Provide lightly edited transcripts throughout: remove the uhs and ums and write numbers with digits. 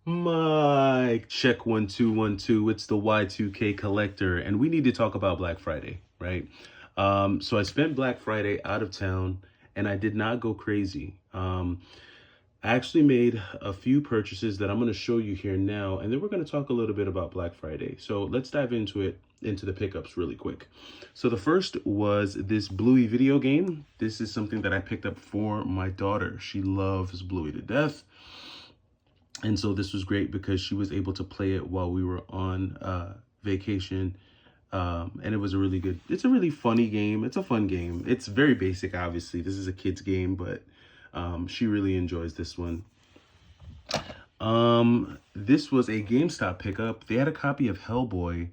Mike, check 1 2 1 2. It's the Y2K collector, and we need to talk about Black Friday, right? So I spent Black Friday out of town, and I did not go crazy. I actually made a few purchases that I'm going to show you here now, and then we're going to talk a little bit about Black Friday. So let's dive into it, into the pickups really quick. So the first was this Bluey video game. This is something that I picked up for my daughter. She loves Bluey to death. And so this was great because she was able to play it while we were on vacation. And it was it's a really funny game. It's a fun game. It's very basic, obviously. This is a kid's game, but she really enjoys this one. This was a GameStop pickup. They had a copy of Hellboy.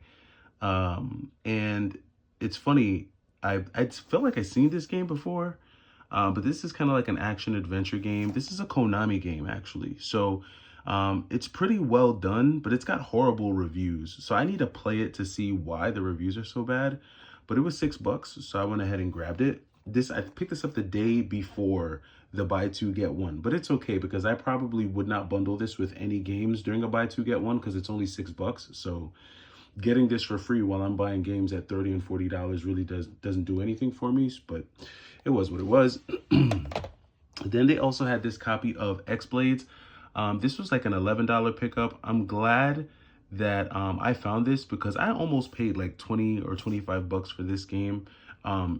And it's funny, I felt like I'd seen this game before, but this is kind of like an action adventure game. This is a Konami game, actually. So it's pretty well done, but it's got horrible reviews. So I need to play it to see why the reviews are so bad. But it was $6, so I went ahead and grabbed it. I picked this up the day before the buy two get one, but it's okay because I probably would not bundle this with any games during a buy two get one because it's only $6. So getting this for free while I'm buying games at $30 and $40 really doesn't do anything for me, but it was what it was. Then they also had this copy of X-Blades. This was like an $11 pickup. I'm glad that I found this because I almost paid like 20 or 25 bucks for this game.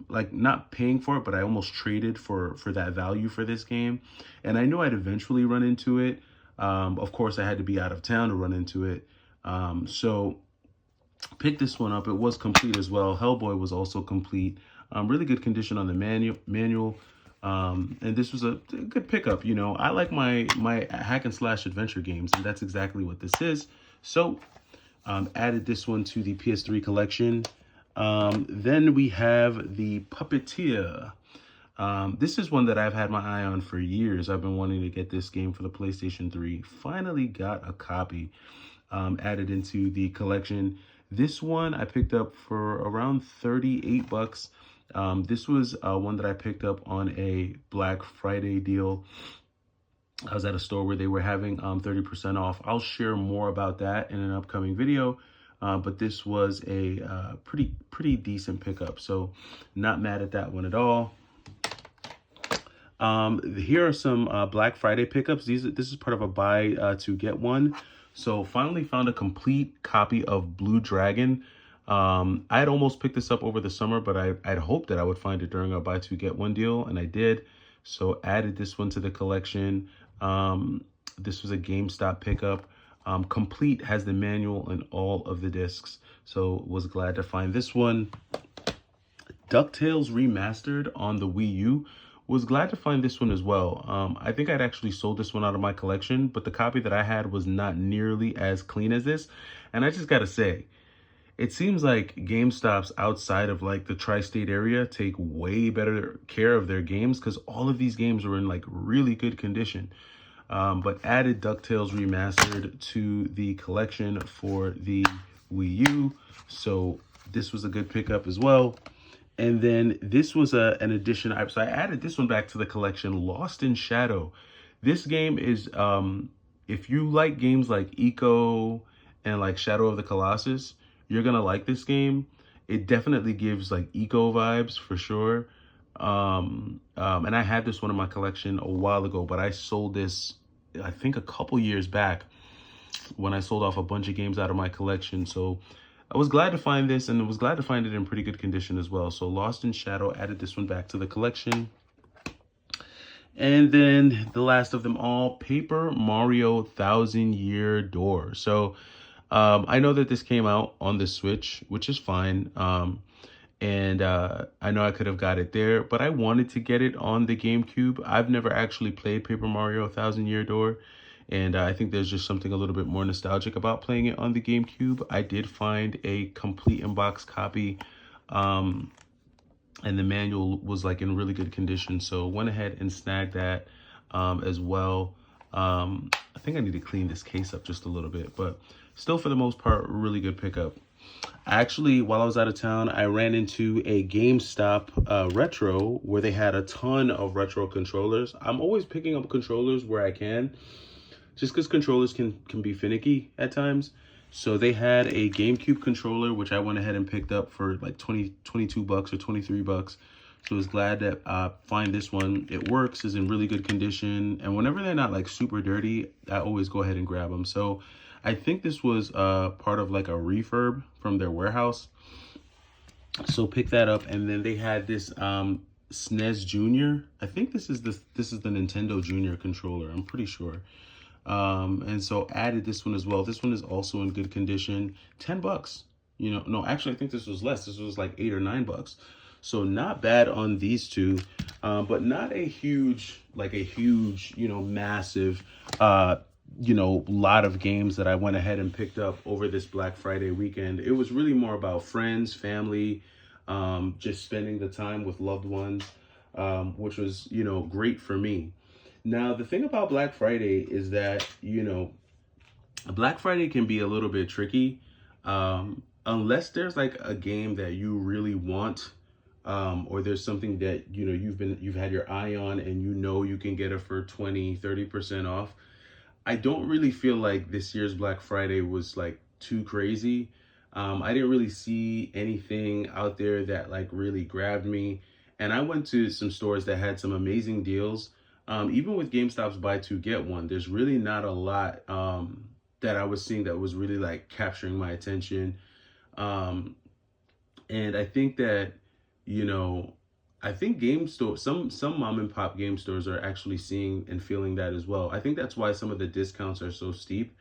Like not paying for it, but I almost traded for that value for this game. And I knew I'd eventually run into it. Of course, I had to be out of town to run into it. So picked this one up. It was complete as well. Hellboy was also complete. Really good condition on the manual. And this was a good pickup. You know, I like my hack and slash adventure games, and that's exactly what this is. So added this one to the PS3 collection. Then we have the Puppeteer. This is one that I've had my eye on for years. I've been wanting to get this game for the PlayStation 3. Finally got a copy added into the collection. This one I picked up for around 38 bucks. This was one that I picked up on a Black Friday deal. I was at a store where they were having 30% off. I'll share more about that in an upcoming video. But this was a pretty decent pickup. So not mad at that one at all. Here are some Black Friday pickups. This is part of a buy to get one. So finally found a complete copy of Blue Dragon. I had almost picked this up over the summer, but I'd hoped that I would find it during a buy two get one deal, and I did. So added this one to the collection. This was a GameStop pickup. Complete, has the manual and all of the discs. So was glad to find this one. DuckTales Remastered on the Wii U. Was glad to find this one as well. I think I'd actually sold this one out of my collection, but the copy that I had was not nearly as clean as this. And I just gotta say, it seems like GameStops outside of like the tri-state area take way better care of their games because all of these games were in like really good condition. But added DuckTales Remastered to the collection for the Wii U. So this was a good pickup as well. And then this was an addition. So I added this one back to the collection, Lost in Shadow. This game is, if you like games like Eco and like Shadow of the Colossus, you're going to like this game. It definitely gives like Eco vibes for sure. And I had this one in my collection a while ago, but I sold this, I think a couple years back when I sold off a bunch of games out of my collection. So I was glad to find this, and I was glad to find it in pretty good condition as well. So Lost in Shadow, added this one back to the collection. And then the last of them all, Paper Mario Thousand Year Door. So I know that this came out on the Switch, which is fine. And I know I could have got it there, but I wanted to get it on the GameCube. I've never actually played Paper Mario Thousand Year Door. And I think there's just something a little bit more nostalgic about playing it on the GameCube. I did find a complete in-box copy, and the manual was like in really good condition. So went ahead and snagged that as well. I think I need to clean this case up just a little bit, but still for the most part, really good pickup. Actually, while I was out of town, I ran into a GameStop retro where they had a ton of retro controllers. I'm always picking up controllers where I can. just because controllers can be finicky at times. So they had a GameCube controller, which I went ahead and picked up for like 22 bucks or 23 bucks. So I was glad that find this one. It works, is in really good condition. And whenever they're not like super dirty, I always go ahead and grab them. So I think this was part of like a refurb from their warehouse. So pick that up. And then they had this SNES Junior. I think this is the Nintendo Junior controller. I'm pretty sure. And so added this one as well. This one is also in good condition. 10 bucks. You know, no, actually, I think this was less. This was like 8 or 9 bucks. So not bad on these two, but not a huge, you know, massive, you know, lot of games that I went ahead and picked up over this Black Friday weekend. It was really more about friends, family, just spending the time with loved ones, which was, you know, great for me. Now, the thing about Black Friday is that, you know, Black Friday can be a little bit tricky, unless there's like a game that you really want, or there's something that, you know, you've had your eye on and you know you can get it for 20-30% off. I don't really feel like this year's Black Friday was like too crazy. I didn't really see anything out there that like really grabbed me. And I went to some stores that had some amazing deals. Even with GameStop's buy two get one, there's really not a lot that I was seeing that was really like capturing my attention. And I think that, you know, I think game store some mom and pop game stores are actually seeing and feeling that as well. I think that's why some of the discounts are so steep.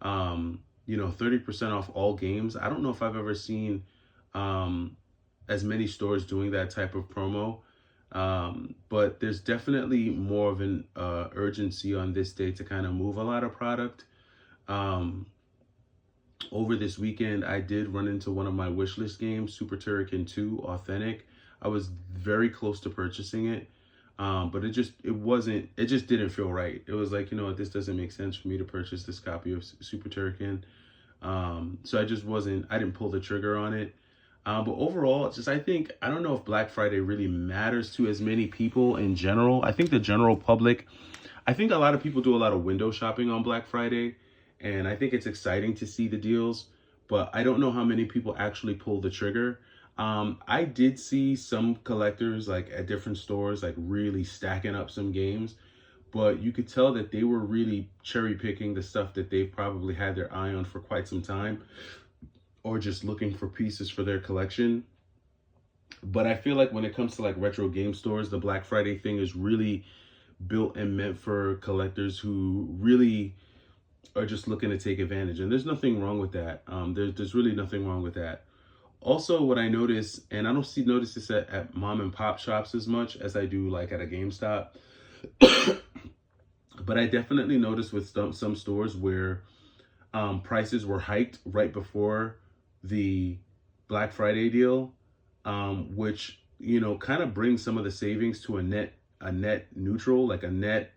You know, 30% off all games. I don't know if I've ever seen as many stores doing that type of promo. But there's definitely more of an urgency on this day to kind of move a lot of product. Over this weekend, I did run into one of my wish list games, Super Turrican 2 Authentic. I was very close to purchasing it, but it just didn't feel right. It was like, you know what, this doesn't make sense for me to purchase this copy of Super Turrican. So I didn't pull the trigger on it. But overall, it's just, I don't know if Black Friday really matters to as many people in general. I think the general public, I think a lot of people do a lot of window shopping on Black Friday, and I think it's exciting to see the deals, but I don't know how many people actually pull the trigger. I did see some collectors like at different stores, like really stacking up some games, but you could tell that they were really cherry picking the stuff that they've probably had their eye on for quite some time, or just looking for pieces for their collection. But I feel like when it comes to like retro game stores, the Black Friday thing is really built and meant for collectors who really are just looking to take advantage. And there's nothing wrong with that. There's really nothing wrong with that. Also, what I notice, and I don't notice this at mom and pop shops as much as I do like at a GameStop, but I definitely noticed with some stores where prices were hiked right before the Black Friday deal, which, you know, kind of brings some of the savings to a net neutral, like a net,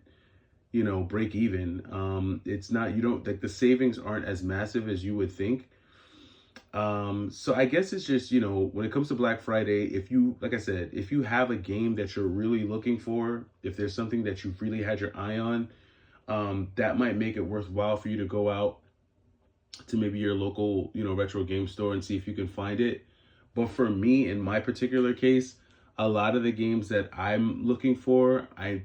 you know, break even. It's not, you don't, like, the savings aren't as massive as you would think. So I guess it's just, you know, when it comes to Black Friday, if you, like I said, if you have a game that you're really looking for, if there's something that you've really had your eye on, that might make it worthwhile for you to go out to maybe your local, you know, retro game store and see if you can find it. But for me, in my particular case, a lot of the games that I'm looking for, I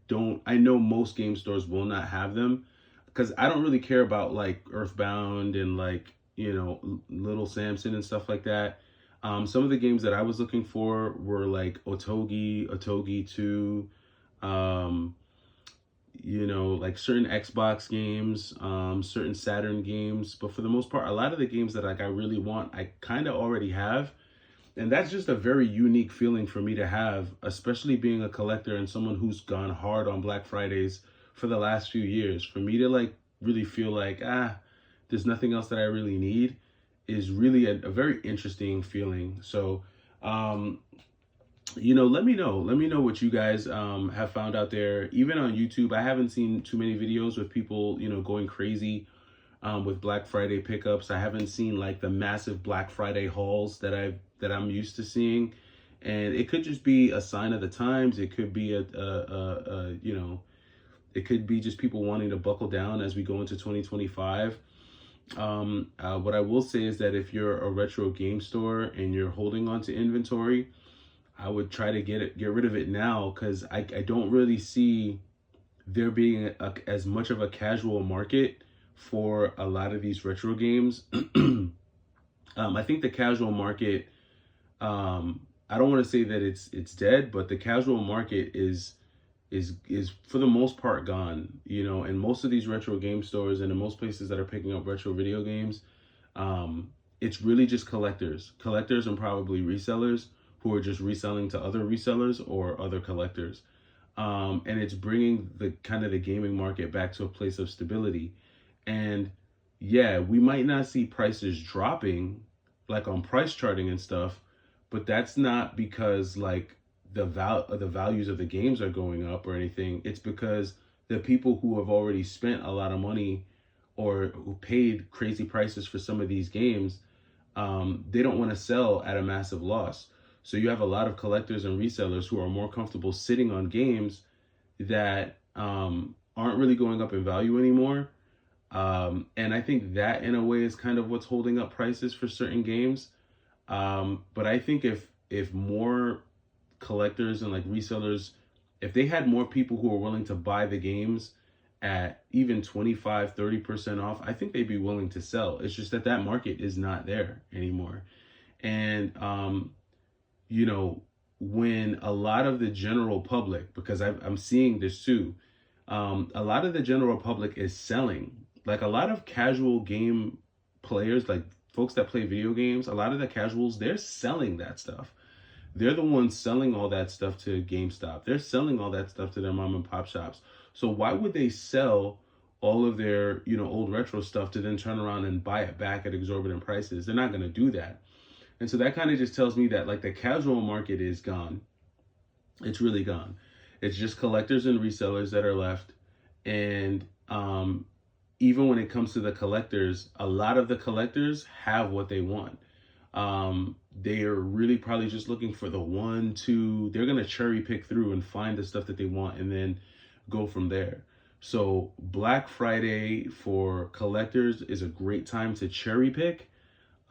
know most game stores will not have them, because I don't really care about like Earthbound and like, you know, Little Samson and stuff like that. Some of the games that I was looking for were like Otogi 2, you know, like certain Xbox games, certain Saturn games. But for the most part, a lot of the games that like I really want, I kind of already have. And that's just a very unique feeling for me to have, especially being a collector and someone who's gone hard on Black Fridays for the last few years. For me to like really feel like, there's nothing else that I really need is really a very interesting feeling. So, you know, let me know what you guys have found out there. Even on YouTube, I haven't seen too many videos with people, you know, going crazy with Black Friday pickups. I haven't seen like the massive Black Friday hauls that I'm used to seeing, and it could just be a sign of the times. It could be a you know, It could be just people wanting to buckle down as we go into 2025. What I will say is that if you're a retro game store and you're holding on to inventory, I would try to get rid of it now, because I don't really see there being as much of a casual market for a lot of these retro games. I think the casual market, I don't want to say that it's dead, but the casual market is for the most part gone. You know, and most of these retro game stores and in most places that are picking up retro video games, it's really just collectors and probably resellers who are just reselling to other resellers or other collectors. And it's bringing the kind of the gaming market back to a place of stability. And yeah, we might not see prices dropping like on price charting and stuff, but that's not because like the values of the games are going up or anything. It's because the people who have already spent a lot of money or who paid crazy prices for some of these games, they don't want to sell at a massive loss. So you have a lot of collectors and resellers who are more comfortable sitting on games that aren't really going up in value anymore. And I think that in a way is kind of what's holding up prices for certain games. But I think if more collectors and like resellers, if they had more people who are willing to buy the games at even 25-30% off, I think they'd be willing to sell. It's just that that market is not there anymore. And you know, when a lot of the general public, because I'm seeing this too, a lot of the general public is selling. Like a lot of casual game players, like folks that play video games, a lot of the casuals, they're selling that stuff. They're the ones selling all that stuff to GameStop. They're selling all that stuff to their mom and pop shops. So why would they sell all of their, you know, old retro stuff to then turn around and buy it back at exorbitant prices? They're not going to do that. And so that kind of just tells me that like the casual market is gone. It's really gone. It's just collectors and resellers that are left. And even when it comes to the collectors, a lot of the collectors have what they want. They are really probably just looking for the one, two, they're going to cherry pick through and find the stuff that they want and then go from there. So Black Friday for collectors is a great time to cherry pick.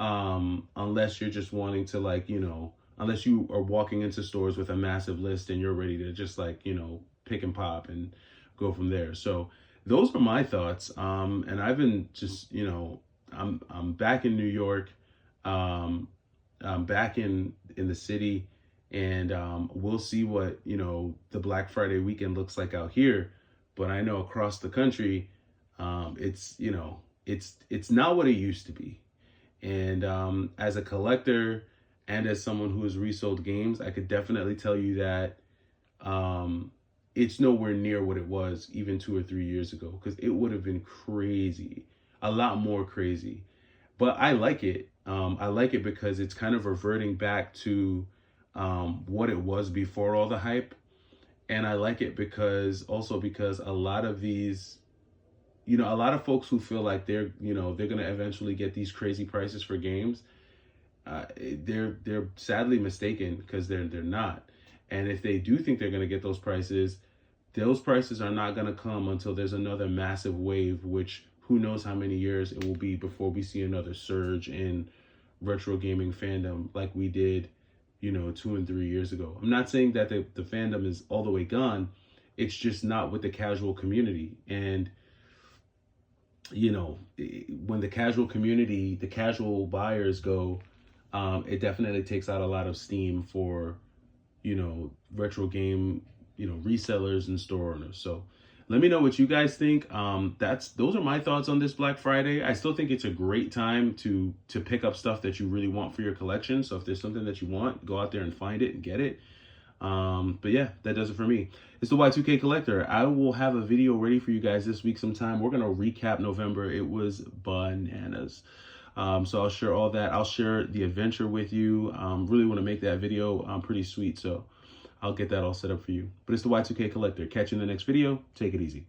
Unless you're just wanting to like, you know, unless you are walking into stores with a massive list and you're ready to just like, you know, pick and pop and go from there. So those are my thoughts. And I've been just, you know, I'm back in New York. I'm back in the city, and we'll see what, you know, the Black Friday weekend looks like out here. But I know across the country, it's, you know, it's not what it used to be. And as a collector and as someone who has resold games, I could definitely tell you that it's nowhere near what it was even 2 or 3 years ago, because it would have been crazy, a lot more crazy. But I like it. I like it because it's kind of reverting back to what it was before all the hype. And I like it because a lot of these, you know, a lot of folks who feel like they're going to eventually get these crazy prices for games, they're sadly mistaken, because they're not. And if they do think they're going to get those prices are not going to come until there's another massive wave, which who knows how many years it will be before we see another surge in retro gaming fandom like we did, you know, 2 and 3 years ago. I'm not saying that the fandom is all the way gone. It's just not with the casual community. And, you know, when the casual community, the casual buyers go, it definitely takes out a lot of steam for, you know, retro game, you know, resellers and store owners. So let me know what you guys think. Those are my thoughts on this Black Friday. I still think it's a great time to pick up stuff that you really want for your collection. So if there's something that you want, go out there and find it and get it. But yeah, that does it for me. It's the Y2K Collector. I will have a video ready for you guys this week sometime. We're going to recap November. It was bananas. So I'll share all that. I'll share the adventure with you. Really want to make that video pretty sweet. So I'll get that all set up for you. But it's the Y2K Collector. Catch you in the next video. Take it easy.